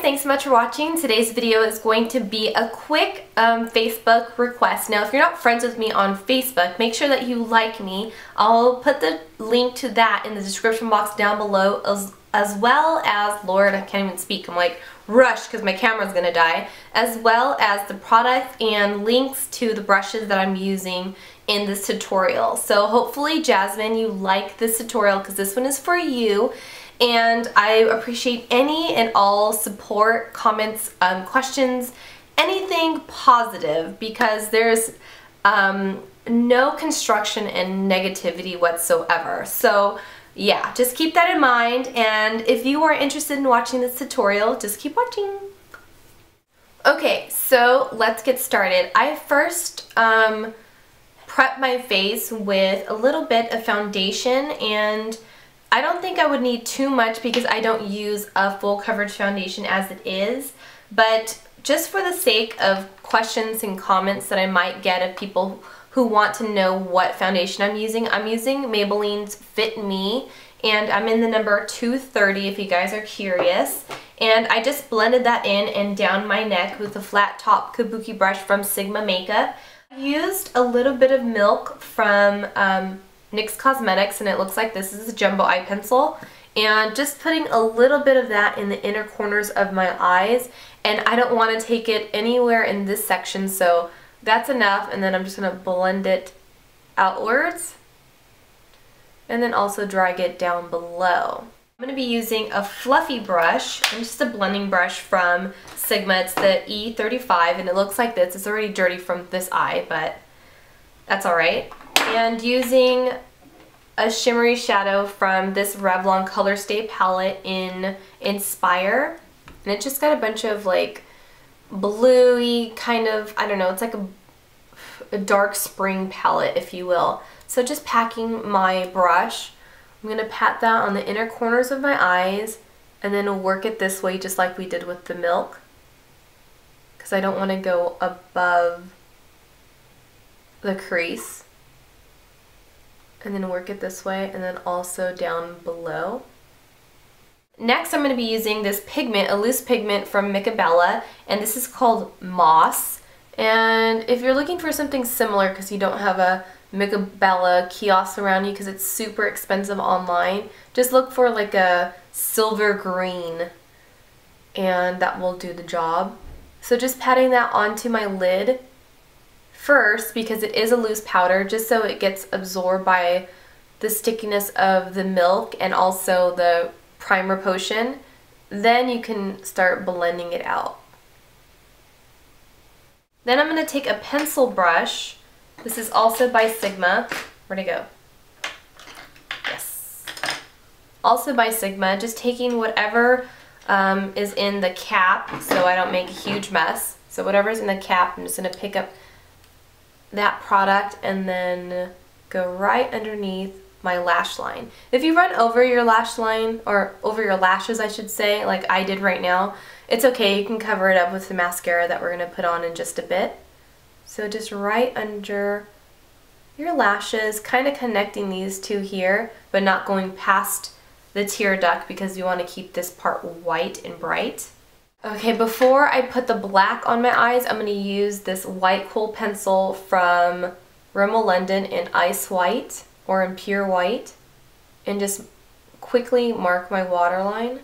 thanks so much for watching. Today's video is going to be a quick Facebook request. Now, if you're not friends with me on Facebook, make sure that you like me. I'll put the link to that in the description box down below, as well as, Lord, I can't even speak. I'm like, rush, because my camera's gonna die. As well as the product and links to the brushes that I'm using in this tutorial. So hopefully, Jasmine, you like this tutorial because this one is for you. And I appreciate any and all support, comments, questions, anything positive, because there's no construction and negativity whatsoever. So yeah, just keep that in mind, and if you are interested in watching this tutorial, just keep watching. Okay, so let's get started. I first prep my face with a little bit of foundation, and I don't think I would need too much because I don't use a full coverage foundation as it is, but just for the sake of questions and comments that I might get of people who want to know what foundation I'm using Maybelline's Fit Me, and I'm in the number 230 if you guys are curious. And I just blended that in and down my neck with a flat top kabuki brush from Sigma Makeup. I used a little bit of milk from NYX Cosmetics, and it looks like this is a jumbo eye pencil, and just putting a little bit of that in the inner corners of my eyes, and I don't want to take it anywhere in this section, so that's enough. And then I'm just going to blend it outwards and then also drag it down below. I'm going to be using a fluffy brush and just a blending brush from Sigma. It's the E35, and it looks like this. It's already dirty from this eye, but that's alright. And using a shimmery shadow from this Revlon Color Stay palette in Inspire, and it just got a bunch of like bluey kind of, I don't know, it's like a dark spring palette, if you will. So just packing my brush, I'm going to pat that on the inner corners of my eyes, and then work it this way just like we did with the milk, because I don't want to go above the crease. And then work it this way, and then also down below. Next, I'm going to be using this pigment, a loose pigment from Micabella, and this is called Moss. And if you're looking for something similar because you don't have a Micabella kiosk around you because it's super expensive online, just look for like a silver green, and that will do the job. So just patting that onto my lid first, because it is a loose powder, just so it gets absorbed by the stickiness of the milk and also the primer potion. Then you can start blending it out. Then I'm going to take a pencil brush. This is also by Sigma. Where'd it go? Yes. Also by Sigma. Just taking whatever is in the cap so I don't make a huge mess. So whatever's in the cap, I'm just going to pick up that product and then go right underneath my lash line. If you run over your lash line, or over your lashes I should say, like I did right now, it's okay, you can cover it up with the mascara that we're going to put on in just a bit. So just right under your lashes, kind of connecting these two here, but not going past the tear duct because we want to keep this part white and bright. Okay, before I put the black on my eyes, I'm going to use this white kohl pencil from Rimmel London in Ice White, or in Pure White, and just quickly mark my waterline.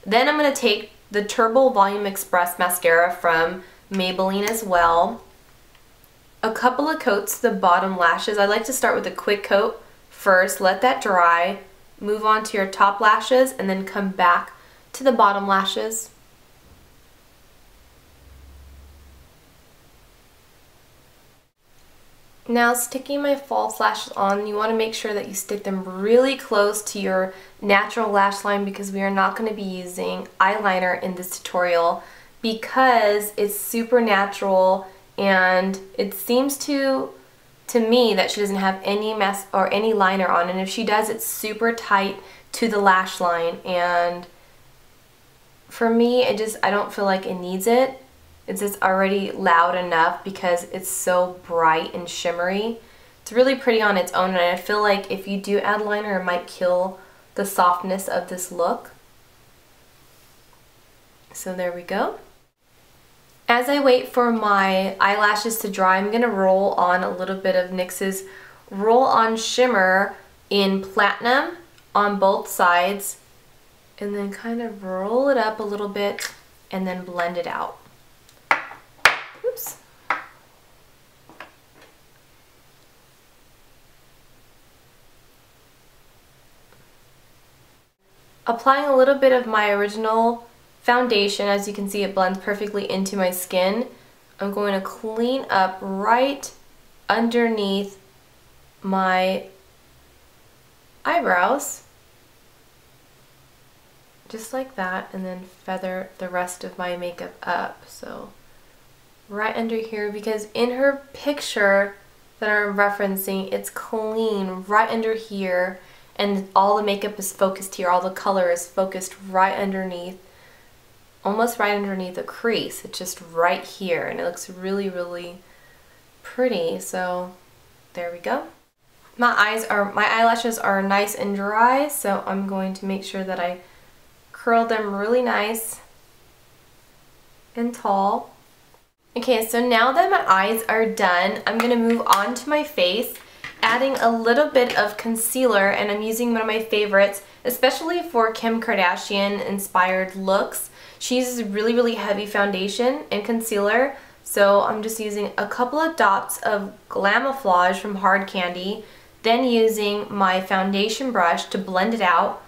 Then I'm going to take the Turbo Volume Express mascara from Maybelline as well. A couple of coats to the bottom lashes. I like to start with a quick coat first, let that dry, move on to your top lashes, and then come back to the bottom lashes. Now, sticking my false lashes on, you want to make sure that you stick them really close to your natural lash line, because we are not going to be using eyeliner in this tutorial because it's super natural, and it seems to me that she doesn't have any mess or any liner on, and if she does, it's super tight to the lash line, and for me, I don't feel like it needs it. It's just already loud enough because it's so bright and shimmery. It's really pretty on its own, and I feel like if you do add liner, it might kill the softness of this look. So there we go. As I wait for my eyelashes to dry, I'm going to roll on a little bit of NYX's Roll On Shimmer in Platinum on both sides, and then kind of roll it up a little bit and then blend it out. Oops. Applying a little bit of my original foundation. As you can see, it blends perfectly into my skin. I'm going to clean up right underneath my eyebrows, just like that, and then feather the rest of my makeup up. So right under here, because in her picture that I'm referencing, it's clean right under here, and all the makeup is focused here, all the color is focused right underneath, almost right underneath the crease. It's just right here, and it looks really, really pretty. So there we go. My eyelashes are nice and dry, so I'm going to make sure that I curl them really nice and tall. Okay, so now that my eyes are done, I'm going to move on to my face, adding a little bit of concealer, and I'm using one of my favorites, especially for Kim Kardashian inspired looks. She uses really, really heavy foundation and concealer, so I'm just using a couple of dots of Glamouflage from Hard Candy, then using my foundation brush to blend it out.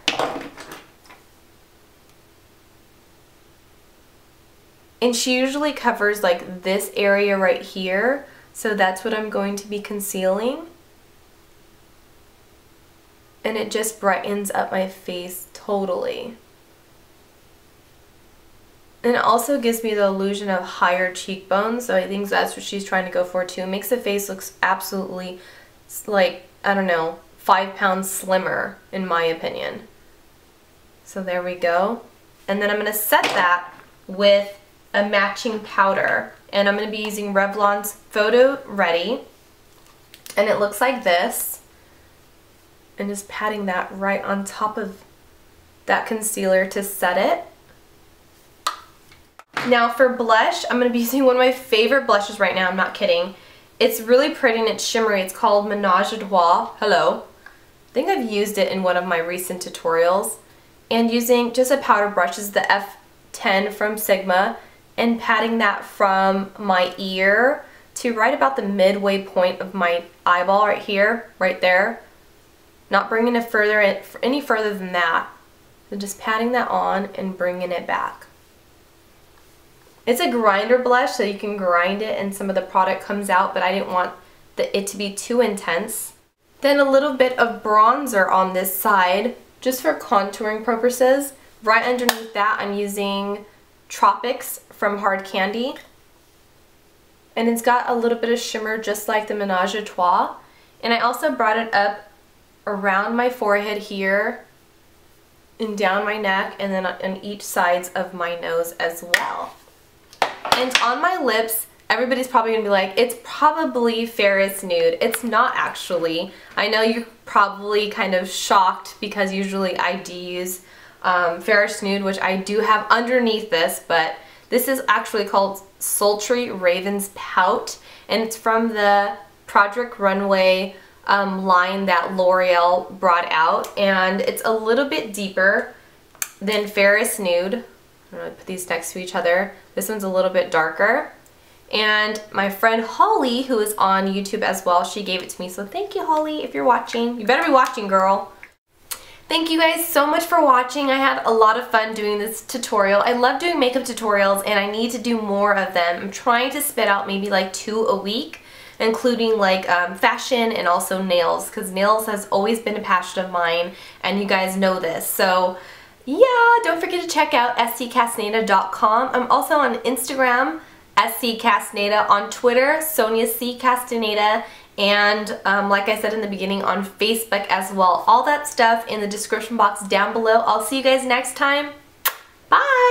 And she usually covers like this area right here, so that's what I'm going to be concealing. And it just brightens up my face totally. And it also gives me the illusion of higher cheekbones, so I think that's what she's trying to go for too. It makes the face look absolutely, like, I don't know, 5 pounds slimmer in my opinion. So there we go. And then I'm going to set that with a matching powder. And I'm going to be using Revlon's Photo Ready. And it looks like this. And just patting that right on top of that concealer to set it. Now for blush, I'm going to be using one of my favorite blushes right now, I'm not kidding. It's really pretty and it's shimmery. It's called Menage a Trois. Hello. I think I've used it in one of my recent tutorials. And using just a powder brush, this is the F10 from Sigma, and patting that from my ear to right about the midway point of my eyeball right here, right there. Not bringing it any further than that. So just patting that on and bringing it back. It's a grinder blush, so you can grind it and some of the product comes out, but I didn't want it to be too intense. Then a little bit of bronzer on this side, just for contouring purposes. Right underneath that, I'm using Tropics from Hard Candy. And it's got a little bit of shimmer just like the Menage a Trois. And I also brought it up around my forehead here and down my neck, and then on each sides of my nose as well. And on my lips, everybody's probably going to be like, it's probably Ferris Nude. It's not actually. I know you're probably kind of shocked because usually I do use Ferris Nude, which I do have underneath this, but this is actually called Sultry Raven's Pout, and it's from the Project Runway line that L'Oreal brought out, and it's a little bit deeper than Ferris Nude. I'm going to put these next to each other. This one's a little bit darker. And my friend Holly, who is on YouTube as well, she gave it to me. So thank you, Holly, if you're watching. You better be watching, girl. Thank you guys so much for watching. I had a lot of fun doing this tutorial. I love doing makeup tutorials and I need to do more of them. I'm trying to spit out maybe like 2 a week, including like fashion and also nails, because nails has always been a passion of mine and you guys know this. So yeah, don't forget to check out sccastaneda.com. I'm also on Instagram, sccastaneda, on Twitter, Sonia C. Castaneda, and like I said in the beginning, on Facebook as well. All that stuff in the description box down below. I'll see you guys next time. Bye!